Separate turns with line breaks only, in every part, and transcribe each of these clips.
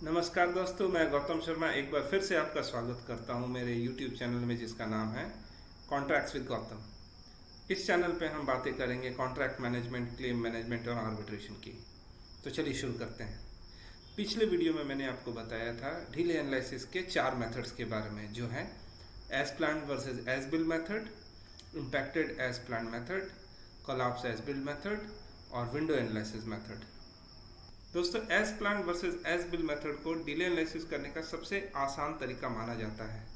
नमस्कार दोस्तों, मैं गौतम शर्मा एक बार फिर से आपका स्वागत करता हूं मेरे YouTube चैनल में जिसका नाम है कॉन्ट्रैक्ट्स विद गौतम। इस चैनल पे हम बातें करेंगे कॉन्ट्रैक्ट मैनेजमेंट, क्लेम मैनेजमेंट और आर्बिट्रेशन की। तो चलिए शुरू करते हैं। पिछले वीडियो में मैंने आपको बताया था डिले एनालिसिस के 4 मेथड्स के बारे में, जो हैं as planned versus as build method, impacted as planned method, collapse as build method और विंडो एनालिसिस मेथड। दोस्तों, as plan versus as build method को डिले एनालिसिस करने का सबसे आसान तरीका माना जाता है।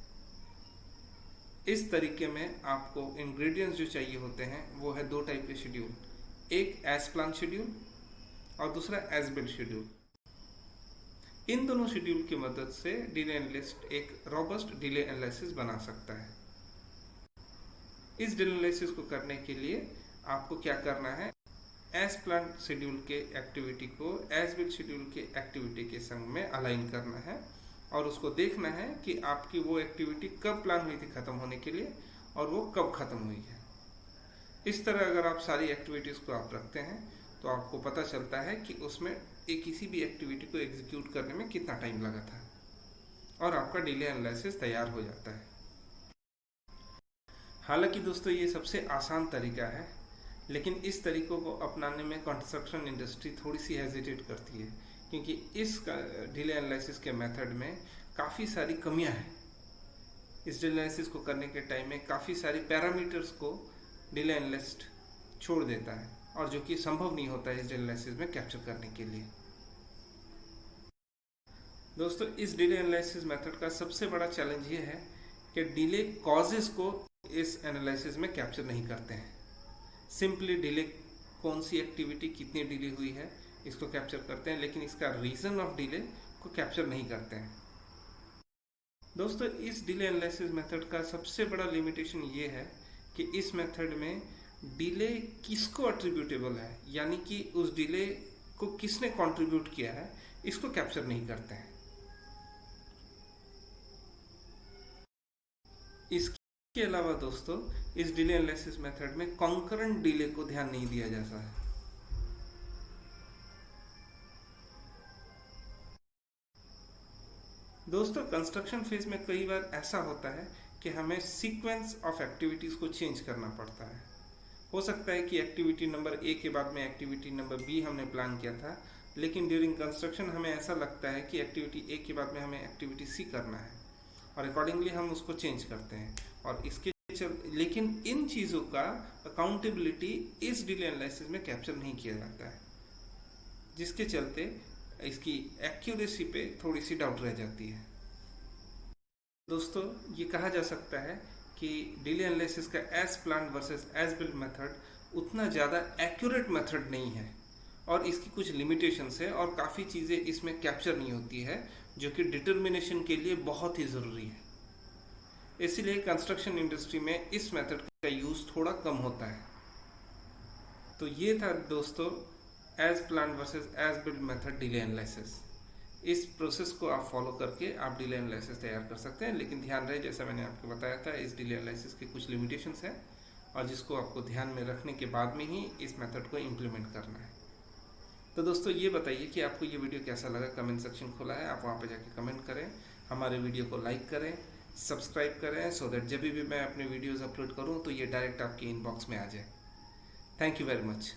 इस तरीके में आपको इंग्रेडिएंट्स जो चाहिए होते हैं वो है 2 टाइप के शेड्यूल, एक एज प्लान शेड्यूल और दूसरा एज बिल्ड शेड्यूल। इन दोनों शेड्यूल की मदद से डिले एनालिस्ट एक रॉबस्ट डिले एनालिसिस बना सकता है। इस डिले एनालिसिस को करने के लिए आपको क्या करना है, एज प्लान शेड्यूल के एक्टिविटी को एज बिल्ड शेड्यूल के एक्टिविटी के संग में अलाइन करना है और उसको देखना है कि आपकी वो एक्टिविटी कब प्लान हुई थी ख़त्म होने के लिए और वो कब ख़त्म हुई है। इस तरह अगर आप सारी एक्टिविटीज़ को आप रखते हैं तो आपको पता चलता है कि उसमें किसी भी एक्टिविटी को एग्जीक्यूट करने में कितना टाइम लगा था और आपका डिले एनालिसिस तैयार हो जाता है। हालांकि दोस्तों, ये सबसे आसान तरीका है, लेकिन इस तरीकों को अपनाने में कंस्ट्रक्शन इंडस्ट्री थोड़ी सी हेजिटेट करती है, क्योंकि इस डिले एनालिसिस के मेथड में काफ़ी सारी कमियां हैं। इस डिले एनालिसिस को करने के टाइम में काफ़ी सारी पैरामीटर्स को डिले एनालिस्ट छोड़ देता है और जो कि संभव नहीं होता है इस डिले एनालिसिस में कैप्चर करने के लिए। दोस्तों, इस डिले एनालिसिस मेथड का सबसे बड़ा चैलेंज ये है कि डिले कॉजेस को इस एनालिसिस में कैप्चर नहीं करते हैं। सिंपली डिले, कौन सी एक्टिविटी कितनी डिले हुई है, इसको कैप्चर करते हैं, लेकिन इसका रीज़न ऑफ डिले को कैप्चर नहीं करते हैं। दोस्तों, इस डिले एनालिसिस मेथड का सबसे बड़ा लिमिटेशन ये है कि इस मेथड में डिले किसको एट्रीब्यूटेबल है, यानी कि उस डिले को किसने कंट्रीब्यूट किया है, इसको कैप्चर नहीं करते हैं। इसके अलावा दोस्तों, इस डिले एनालिसिस मेथड में कॉन्करेंट डिले को ध्यान नहीं दिया जाता है। दोस्तों, कंस्ट्रक्शन फेज में कई बार ऐसा होता है कि हमें सीक्वेंस ऑफ एक्टिविटीज को चेंज करना पड़ता है। हो सकता है कि एक्टिविटी नंबर ए के बाद में एक्टिविटी नंबर बी हमने प्लान किया था, लेकिन ड्यूरिंग कंस्ट्रक्शन हमें ऐसा लगता है कि एक्टिविटी ए के बाद में हमें एक्टिविटी सी करना है और अकॉर्डिंगली हम उसको चेंज करते हैं। और इसके लेकिन इन चीज़ों का अकाउंटेबिलिटी इस डिले एनालिसिस में कैप्चर नहीं किया जाता है, जिसके चलते इसकी एक्यूरेसी पे थोड़ी सी डाउट रह जाती है। दोस्तों, ये कहा जा सकता है कि डिले एनालिसिस का as plan versus as build method उतना ज़्यादा एक्यूरेट मेथड नहीं है और इसकी कुछ लिमिटेशंस है और काफ़ी चीज़ें इसमें कैप्चर नहीं होती है, जो कि डिटर्मिनेशन के लिए बहुत ही ज़रूरी है। इसीलिए कंस्ट्रक्शन इंडस्ट्री में इस मेथड का यूज़ थोड़ा कम होता है। तो ये था दोस्तों as plan versus as build method delay analysis. इस प्रोसेस को आप फॉलो करके आप डिले एनालिसिस तैयार कर सकते हैं, लेकिन ध्यान रहे, जैसा मैंने आपको बताया था, इस डिले एनालिसिस के कुछ लिमिटेशंस हैं और जिसको आपको ध्यान में रखने के बाद में ही इस मेथड को इम्प्लीमेंट करना है। तो दोस्तों, ये बताइए कि आपको ये वीडियो कैसा लगा। कमेंट सेक्शन खुला है, आप वहाँ पर जाके कमेंट करें, हमारे वीडियो को लाइक करें, सब्सक्राइब करें, सो दैट जब भी मैं अपने वीडियोज़ अपलोड करूँ तो ये डायरेक्ट आपके इनबॉक्स में आ जाए। Thank you very much.